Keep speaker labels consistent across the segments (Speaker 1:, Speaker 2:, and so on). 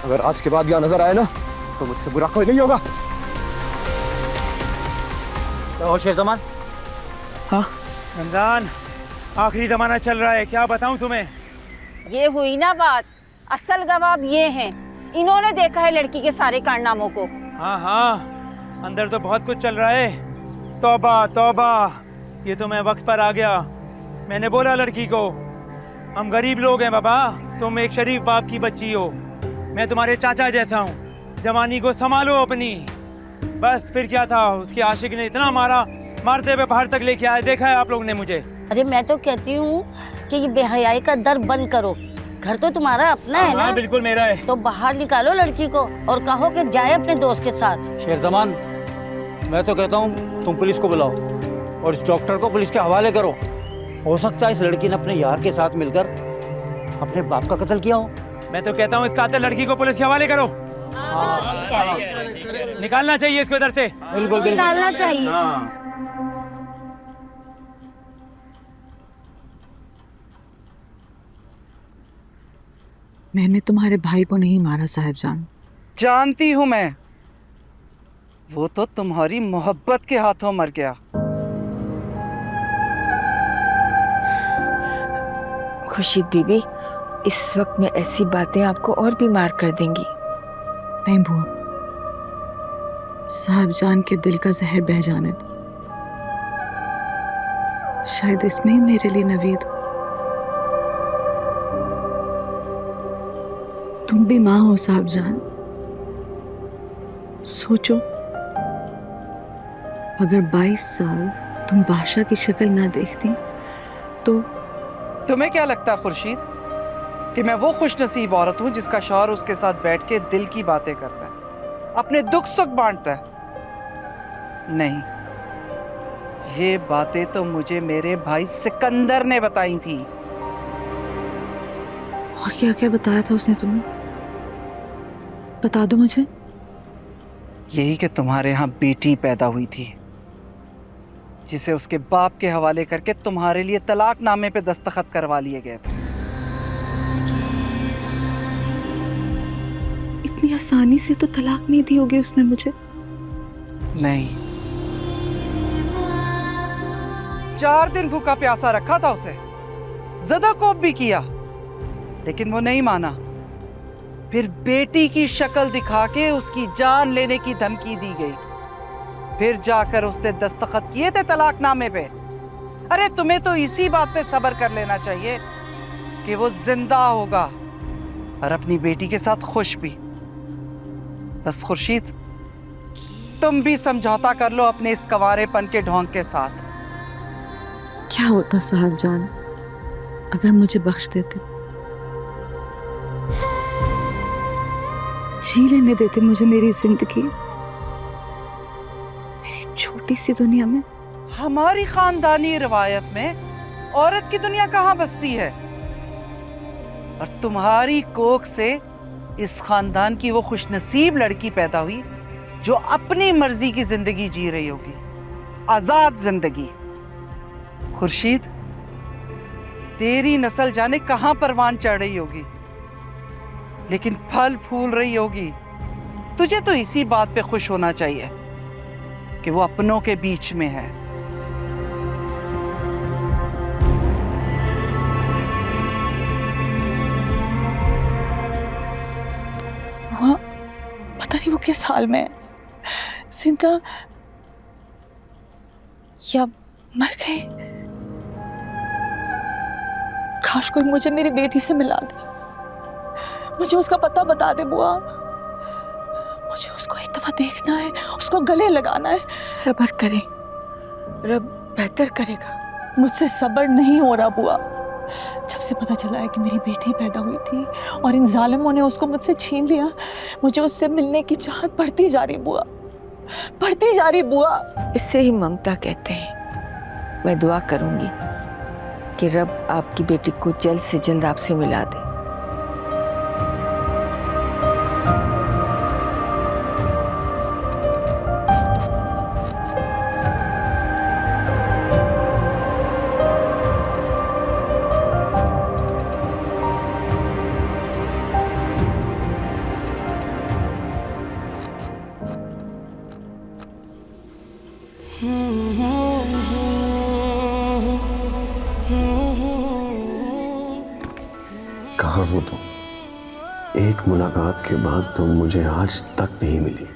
Speaker 1: अगर आज के बाद यहाँ नजर आए ना तो मुझसे बुरा कोई नहीं होगा।
Speaker 2: तो शेर जमान। हाँ रमजान, आखिरी जमाना चल रहा है, क्या बताऊं तुम्हें।
Speaker 3: ये हुई ना बात, असल गवाह ये हैं, इन्होंने देखा है लड़की के सारे कारनामों को।
Speaker 2: हाँ हाँ, अंदर तो बहुत कुछ चल रहा है। तौबा तौबा, ये तो मैं वक्त पर आ गया। मैंने बोला लड़की को, हम गरीब लोग हैं बाबा, तुम एक शरीफ बाप की बच्ची हो, मैं तुम्हारे चाचा जैसा हूँ, जवानी को संभालो अपनी। बस फिर क्या था, उसके आशिक ने इतना मारा, मारते हुए बाहर तक लेके आए, देखा है आप लोगों ने मुझे।
Speaker 4: अरे मैं तो कहती हूँ कि ये बेहयाई का दर बंद करो, घर तो तुम्हारा अपना है ना।
Speaker 2: बिल्कुल मेरा है।
Speaker 4: तो बाहर निकालो लड़की को और कहो कि जाए अपने दोस्त के साथ।
Speaker 5: शेर जमान, मैं तो कहता हूँ तुम पुलिस को बुलाओ और इस डॉक्टर को पुलिस के हवाले करो। हो सकता है इस लड़की ने अपने यार के साथ मिलकर अपने बाप का कत्ल किया हो।
Speaker 2: मैं तो कहता हूँ इस कातिल लड़की को पुलिस के हवाले करो। निकालना चाहिए इसको इधर से।
Speaker 5: बिल्कुल
Speaker 4: निकालना चाहिए।
Speaker 6: मैंने तुम्हारे भाई को नहीं मारा साहिबजान।
Speaker 7: जानती हूँ मैं, वो तो तुम्हारी मोहब्बत के हाथों मर गया।
Speaker 8: खुर्शीद बीबी, इस वक्त में ऐसी बातें आपको और बीमार कर देंगी।
Speaker 6: नहीं बुआ, साहिबजान के दिल का जहर बह जाने दो, शायद इसमें ही मेरे लिए नवीद हो। तुम भी माँ हो साहिबजान, सोचो अगर 22 साल तुम बादशाह की शक्ल ना देखती तो।
Speaker 7: तुम्हें क्या लगता है खुर्शीद कि मैं वो खुशनसीब औरत हूँ जिसका शौहर उसके साथ बैठ के दिल की बातें करता है, अपने दुख सुख बांटता है? नहीं, ये बातें तो मुझे मेरे भाई सिकंदर ने बताई थी।
Speaker 6: और क्या क्या बताया था उसने तुम्हें, बता दो मुझे।
Speaker 7: यही कि तुम्हारे यहाँ बेटी पैदा हुई थी जिसे उसके बाप के हवाले करके तुम्हारे लिए तलाकनामे पे दस्तखत करवा लिए गए थे।
Speaker 6: इतनी आसानी से तो तलाक नहीं दी होगी उसने मुझे।
Speaker 7: नहीं, 4 दिन भूखा प्यासा रखा था उसे, ज़दा कोप भी किया, लेकिन वो नहीं माना। फिर बेटी की शक्ल दिखा के उसकी जान लेने की धमकी दी गई, फिर जाकर उसने दस्तखत किए थे तलाकनामे पे। अरे तुम्हें तो इसी बात पे सब्र कर लेना चाहिए कि वो जिंदा होगा और अपनी बेटी के साथ खुश भी। बस खुर्शीद, तुम भी समझौता कर लो अपने इस कंवारेपन के ढोंग के साथ।
Speaker 6: क्या होता साहिबजान अगर मुझे बख्श देते, जी लेने देते मुझे मेरी जिंदगी, मेरी छोटी सी दुनिया में।
Speaker 7: हमारी खानदानी रिवायत में औरत की दुनिया कहाँ बसती है, और तुम्हारी कोख से इस खानदान की वो खुशनसीब लड़की पैदा हुई जो अपनी मर्जी की जिंदगी जी रही होगी, आजाद जिंदगी। खुर्शीद, तेरी नस्ल जाने कहां परवान चढ़ रही होगी, लेकिन फल फूल रही होगी। तुझे तो इसी बात पे खुश होना चाहिए कि वो अपनों के बीच में है।
Speaker 6: हाँ, पता नहीं वो किस हाल में है, जिंदा या मर गए। काश कोई मुझे मेरी बेटी से मिला दे, मुझे उसका पता बता दे बुआ। मुझे उसको एक दफा देखना है, उसको गले लगाना है।
Speaker 8: सब्र करें, रब बेहतर करेगा।
Speaker 6: मुझसे सब्र नहीं हो रहा बुआ। जब से पता चला है कि मेरी बेटी पैदा हुई थी और इन जालिमों ने उसको मुझसे छीन लिया, मुझे उससे मिलने की चाहत बढ़ती जा रही बुआ, बढ़ती जा रही बुआ।
Speaker 8: इससे ही ममता कहते हैं। मैं दुआ करूंगी कि रब आपकी बेटी को जल्द से जल्द आपसे मिला दे।
Speaker 9: कहाँ हो तुम? एक मुलाकात के बाद तुम मुझे आज तक नहीं मिली।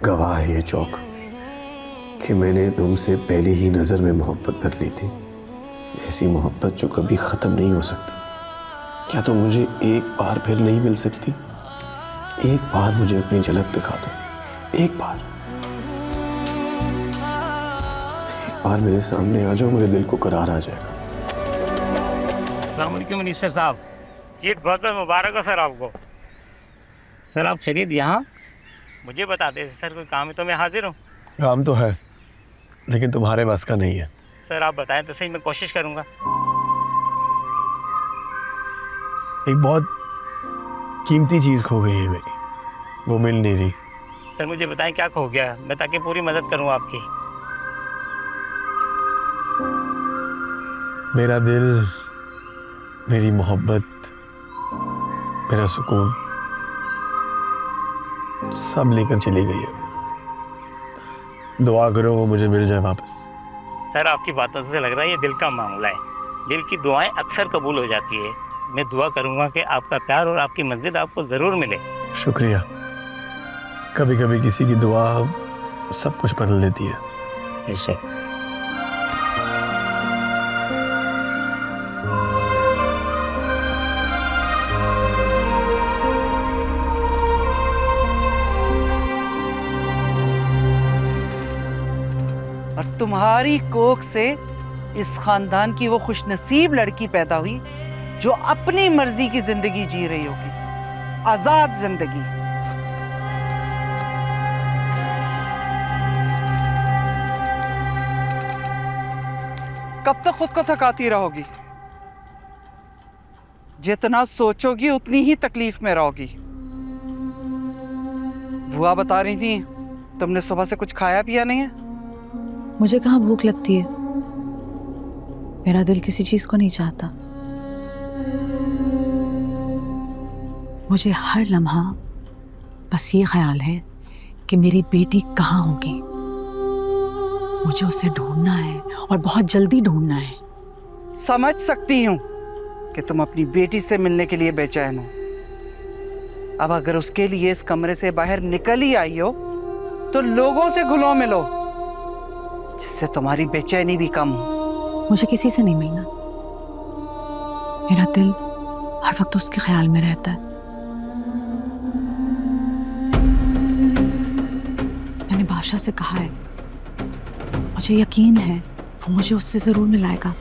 Speaker 9: गवाह है ये चौक कि मैंने तुमसे पहली ही नज़र में मोहब्बत कर ली थी, ऐसी मोहब्बत जो कभी ख़त्म नहीं हो सकती। क्या तुम मुझे एक बार फिर नहीं मिल सकती? एक बार मुझे अपनी झलक दिखा दो, एक बार मेरे सामने आ जाओ, मेरे दिल को करार आ जाएगा।
Speaker 10: अस्सलाम वालेकुम मिनिस्टर साहब। जी बहुत बहुत मुबारक हो सर आपको। सर आप खैरियत? यहाँ मुझे बता दें सर, कोई काम है तो मैं हाजिर हूँ।
Speaker 9: काम तो है लेकिन तुम्हारे बस का नहीं है।
Speaker 10: सर आप बताएं तो सही, मैं कोशिश करूँगा।
Speaker 9: एक बहुत कीमती चीज़ खो गई है मेरी, वो मिल नहीं रही।
Speaker 10: सर मुझे बताएं क्या खो गया, मैं ताकि पूरी मदद करूँ आपकी।
Speaker 9: मेरा दिल, मेरी मोहब्बत, मेरा सुकून सब लेकर चली गई है। दुआ करो वो मुझे मिल जाए वापस।
Speaker 10: सर आपकी बातों से लग रहा है ये दिल का मामला है। दिल की दुआएं अक्सर कबूल हो जाती है। मैं दुआ करूंगा कि आपका प्यार और आपकी मंजिल आपको ज़रूर मिले।
Speaker 9: शुक्रिया। कभी कभी किसी की दुआ सब कुछ बदल देती है।
Speaker 10: बेशक।
Speaker 7: और तुम्हारी कोख से इस खानदान की वो खुशनसीब लड़की पैदा हुई जो अपनी मर्जी की जिंदगी जी रही होगी, आजाद जिंदगी। कब तक खुद को थकाती रहोगी? जितना सोचोगी उतनी ही तकलीफ में रहोगी। बुआ बता रही थी तुमने सुबह से कुछ खाया पिया नहीं है।
Speaker 6: मुझे कहाँ भूख लगती है, मेरा दिल किसी चीज को नहीं चाहता। मुझे हर लम्हा बस ये ख्याल है कि मेरी बेटी कहाँ होगी। मुझे उसे ढूंढना है और बहुत जल्दी ढूंढना है।
Speaker 7: समझ सकती हूँ कि तुम अपनी बेटी से मिलने के लिए बेचैन हो। अब अगर उसके लिए इस कमरे से बाहर निकल ही आई हो तो लोगों से घुलो मिलो, जिससे तुम्हारी बेचैनी भी कम हो।
Speaker 6: मुझे किसी से नहीं मिलना। मेरा दिल हर वक्त उसके ख्याल में रहता है। मैंने बादशाह से कहा है, मुझे यकीन है वो मुझे उससे जरूर मिलाएगा।